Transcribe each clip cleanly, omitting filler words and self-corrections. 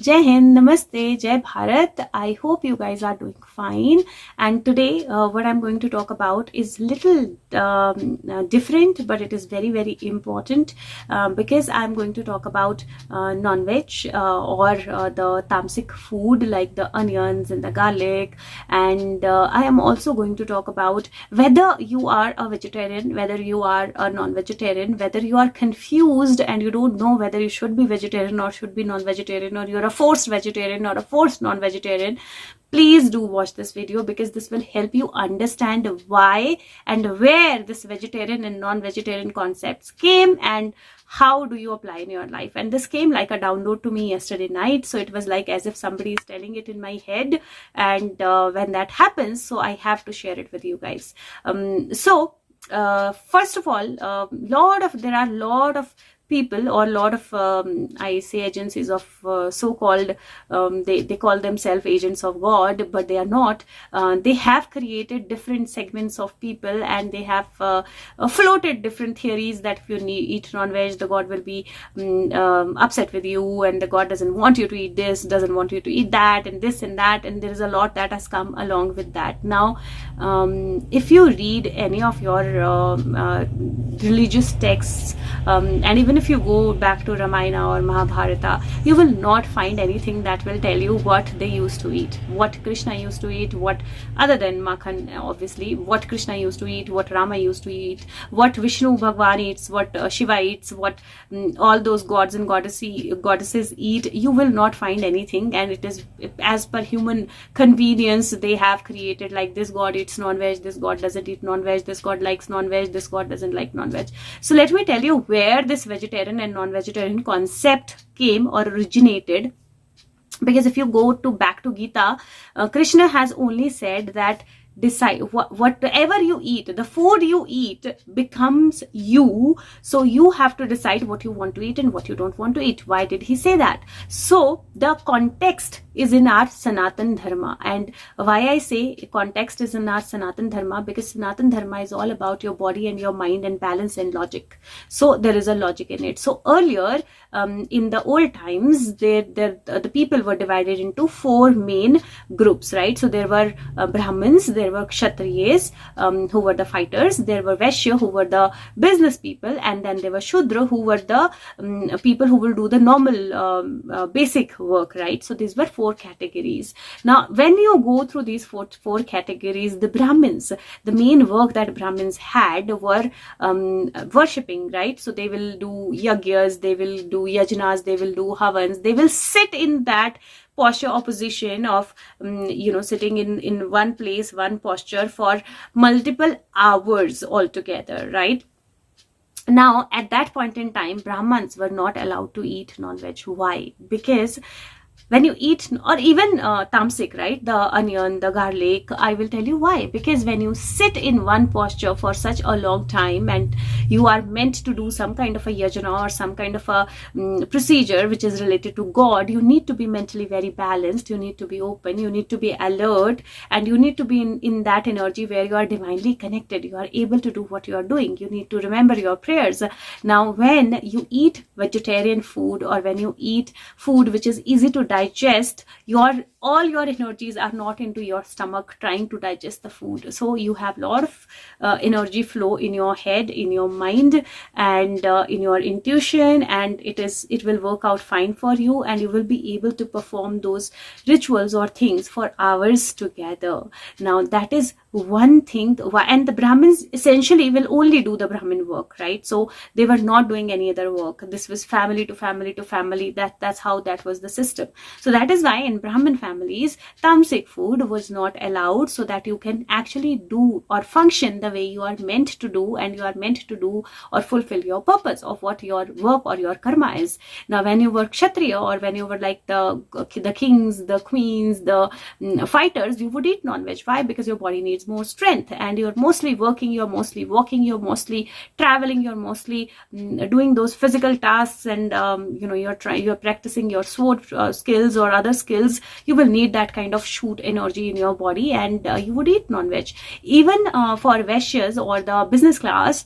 Jai Hind, Namaste, Jai Bharat. I hope you guys are doing fine. And today, what I'm going to talk about is little different, but it is very, very important because I'm going to talk about non-veg or the tamasic food like the onions and the garlic. And I am also going to talk about whether you are a vegetarian, whether you are a non-vegetarian, whether you are confused and you don't know whether you should be vegetarian or should be non-vegetarian, or you're a forced vegetarian or a forced non-vegetarian. Please do watch this video because this will help you understand why and where this vegetarian and non-vegetarian concepts came and how do you apply in your life. And this came like a download to me yesterday night, so it was like as if somebody is telling it in my head. And when that happens, so I have to share it with you guys. First of all, there are a lot of people or a lot of I say agencies of so-called they call themselves agents of God, but they are not. They have created different segments of people, and they have floated different theories that if you eat non-veg, the God will be upset with you, and the God doesn't want you to eat this, doesn't want you to eat that, and this and that, and there is a lot that has come along with that. Now if you read any of your religious texts, and even if you go back to Ramayana or Mahabharata, you will not find anything that will tell you what they used to eat, what Krishna used to eat, what other than Makhan, obviously, what Krishna used to eat, what Rama used to eat, what Vishnu Bhagwan eats, what Shiva eats, what all those gods and goddesses eat. You will not find anything, and it is as per human convenience. They have created like this God eats non-veg, this God doesn't eat non-veg, this God likes non-veg, this God doesn't like non-veg. So let me tell you where this vegetarian and non-vegetarian concept came or originated. Because if you go back to Gita, Krishna has only said that decide whatever you eat, the food you eat becomes you. So you have to decide what you want to eat and what you don't want to eat. Why did he say that? So the context is in our Sanatan Dharma. And why I say context is in our Sanatan Dharma, because Sanatan Dharma is all about your body and your mind and balance and logic. So there is a logic in it. So earlier in the old times, the people were divided into four main groups, right? So there were Brahmins, there were Kshatriyas, who were the fighters, there were Vaishya, who were the business people, and then there were Shudra, who were the people who will do the normal basic work, right? So these were four categories. Now when you go through these four categories, the Brahmins, the main work that Brahmins had were worshipping, right? So they will do yagyas, they will do yajnas, they will do havans, they will sit in that posture opposition of sitting in one place, one posture for multiple hours altogether, right? Now at that point in time, Brahmins were not allowed to eat non-veg. Why? Because when you eat, or even tamasic, right, the onion, the garlic, I will tell you why. Because when you sit in one posture for such a long time and you are meant to do some kind of a yajna or some kind of a procedure which is related to God, you need to be mentally very balanced, you need to be open, you need to be alert, and you need to be in that energy where you are divinely connected, you are able to do what you are doing, you need to remember your prayers. Now when you eat vegetarian food, or when you eat food which is easy to digest, all your energies are not into your stomach trying to digest the food. So you have a lot of energy flow in your head, in your mind, and in your intuition, and it will work out fine for you, and you will be able to perform those rituals or things for hours together. Now that is one thing. And the Brahmins essentially will only do the Brahmin work, right? So they were not doing any other work. This was family to family to family. That's how that was the system. So that is why in Brahmin families, tamasic food was not allowed, so that you can actually do or function the way you are meant to do, and you are meant to do or fulfill your purpose of what your work or your karma is. Now when you were Kshatriya, or when you were like the kings, the queens, the fighters, you would eat non-veg. Why? Because your body needs more strength, and you're mostly working, you're mostly walking, you're mostly traveling, you're mostly doing those physical tasks, and you're practicing your sword skills or other skills. You will need that kind of shoot energy in your body, and you would eat non-veg. Even for Vaishyas or the business class,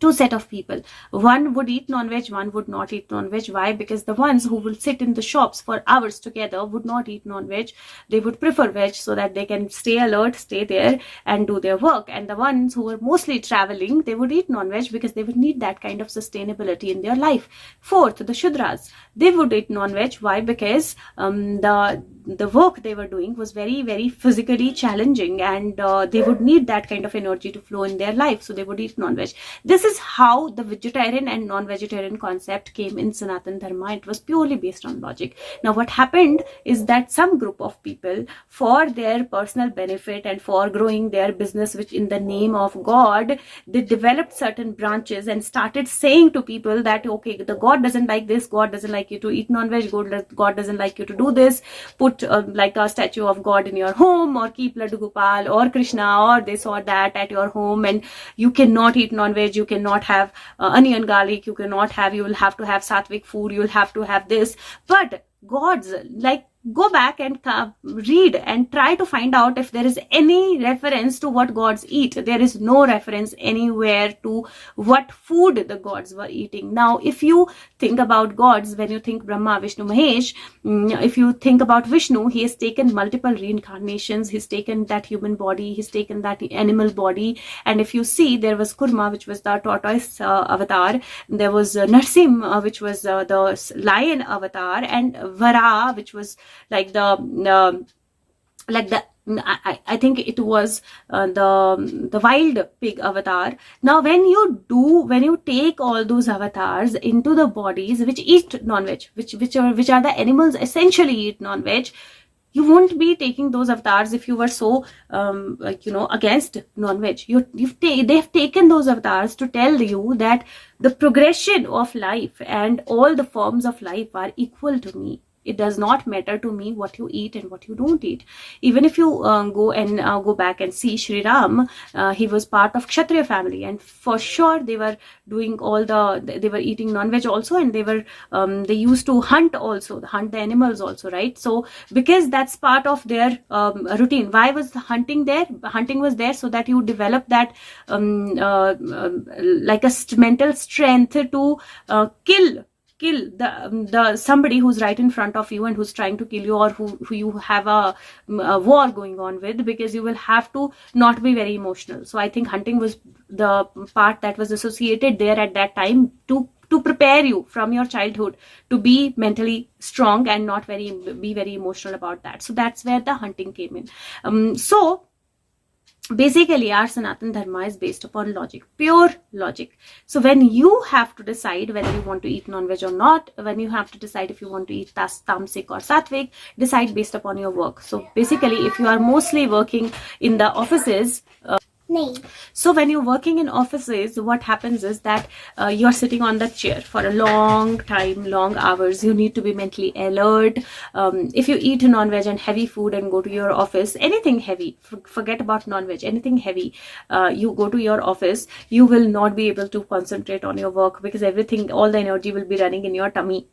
two set of people. One would eat non-veg, one would not eat non-veg. Why? Because the ones who will sit in the shops for hours together would not eat non-veg. They would prefer veg so that they can stay alert, stay there and do their work. And the ones who were mostly traveling, they would eat non-veg because they would need that kind of sustainability in their life. Fourth, the Shudras, they would eat non-veg. Why? Because the work they were doing was very, very physically challenging, and they would need that kind of energy to flow in their life, so they would eat non-veg. This is how the vegetarian and non-vegetarian concept came in Sanatan Dharma. It was purely based on logic. Now what happened is that some group of people, for their personal benefit and for growing their business, which in the name of God, they developed certain branches and started saying to people that, okay, the God doesn't like this, God doesn't like you to eat non-veg, God doesn't like you to do this, put like a statue of God in your home, or keep Laddu Gopal or Krishna or this or that at your home, and you cannot eat non-veg, you cannot have onion garlic, you will have to have sattvic food, you will have to have this. But gods, like, go back and read and try to find out if there is any reference to what gods eat. There is no reference anywhere to what food the gods were eating. Now, if you think about gods, when you think Brahma, Vishnu, Mahesh, if you think about Vishnu, he has taken multiple reincarnations. He's taken that human body, he's taken that animal body. And if you see, there was Kurma, which was the tortoise avatar. There was Narsim, which was the lion avatar, and Vara, which was like the I think it was the wild pig avatar. Now when you take all those avatars into the bodies which eat non-veg, which are the animals essentially eat non-veg, you won't be taking those avatars if you were so against non-veg. They have taken those avatars to tell you that the progression of life and all the forms of life are equal to me. It does not matter to me what you eat and what you don't eat. Even if you go back and see Shri Ram, he was part of Kshatriya family, and for sure they were doing they were eating non-veg also, and they used to hunt the animals also, right? So because that's part of their routine. Why was the hunting there? Hunting was there so that you develop that like a mental strength to kill the somebody who's right in front of you and who's trying to kill you, or who you have a war going on with, because you will have to not be very emotional. So I think hunting was the part that was associated there at that time to prepare you from your childhood to be mentally strong and not be very emotional about that. So that's where the hunting came in. So basically our Sanatan Dharma is based upon logic, pure logic. So when you have to decide whether you want to eat non-veg or not, when you have to decide if you want to eat tamasic or sattvic, decide based upon your work. So basically, if you are mostly working in the offices, so when you're working in offices, what happens is that you're sitting on the chair for a long time, long hours. You need to be mentally alert. If you eat non-veg and heavy food and go to your office, anything heavy, forget about non-veg, anything heavy, you go to your office, you will not be able to concentrate on your work, because all the energy will be running in your tummy.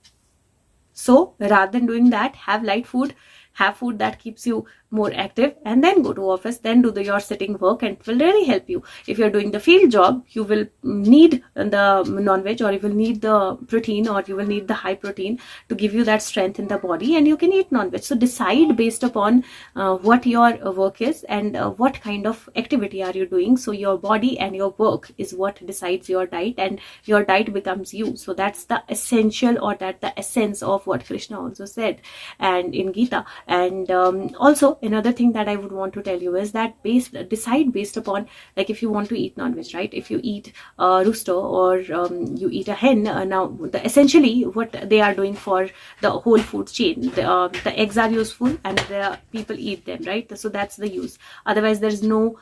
So rather than doing that, have light food, have food that keeps you more active, and then go to office, then do your sitting work, and it will really help you. If you're doing the field job, you will need the non-veg, or you will need the protein, or you will need the high protein to give you that strength in the body, and you can eat non-veg. So decide based upon what your work is and what kind of activity are you doing. So your body and your work is what decides your diet, and your diet becomes you. So that's the essential, or that the essence of what Krishna also said and in Gita. And also another thing that I would want to tell you is that decide based upon, like, if you want to eat non-veg, right? If you eat a rooster or you eat a hen, now essentially what they are doing for the whole food chain, the eggs are useful and the people eat them, right? So that's the use. Otherwise there's no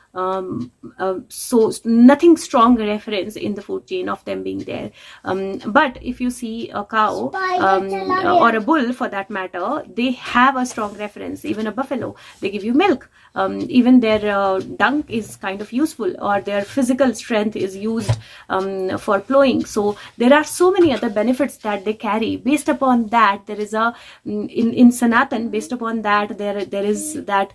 nothing strong reference in the food chain of them being there. But if you see a cow or a bull for that matter, they have a strong reference. Even a buffalo, they give you milk. Even their dung is kind of useful, or their physical strength is used for plowing. So there are so many other benefits that they carry. Based upon that, there is a in Sanatan, based upon that, there is that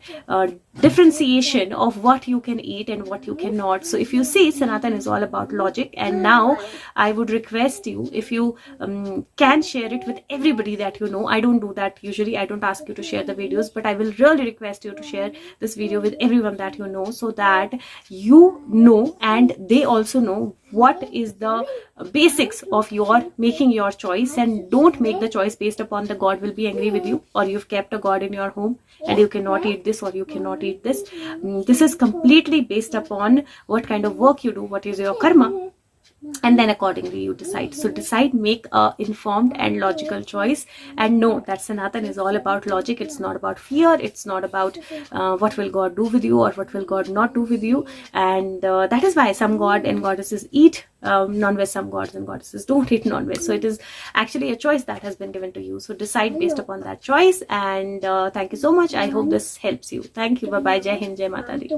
differentiation of what you can eat and what you cannot. So if you see, Sanatan is all about logic. And now I would request you, if you can share it with everybody that you know. I don't do that usually. I don't ask you to share the videos, but I will really request you to share this video with everyone that you know, so that you know and they also know what is the basics of your making your choice. And don't make the choice based upon the God will be angry with you, or you've kept a God in your home and you cannot eat this, or you cannot eat this. This is completely based upon what kind of work you do, what is your karma, and then accordingly you decide. So decide, make a informed and logical choice, and know that Sanatan is all about logic. It's not about fear. It's not about what will God do with you or what will God not do with you. And that is why some god and goddesses eat non-veg, some gods and goddesses don't eat non-veg. So it is actually a choice that has been given to you. So decide based upon that choice. And thank you so much. I hope this helps you. Thank you. Bye bye. Jai Hind, Jai Mata Di.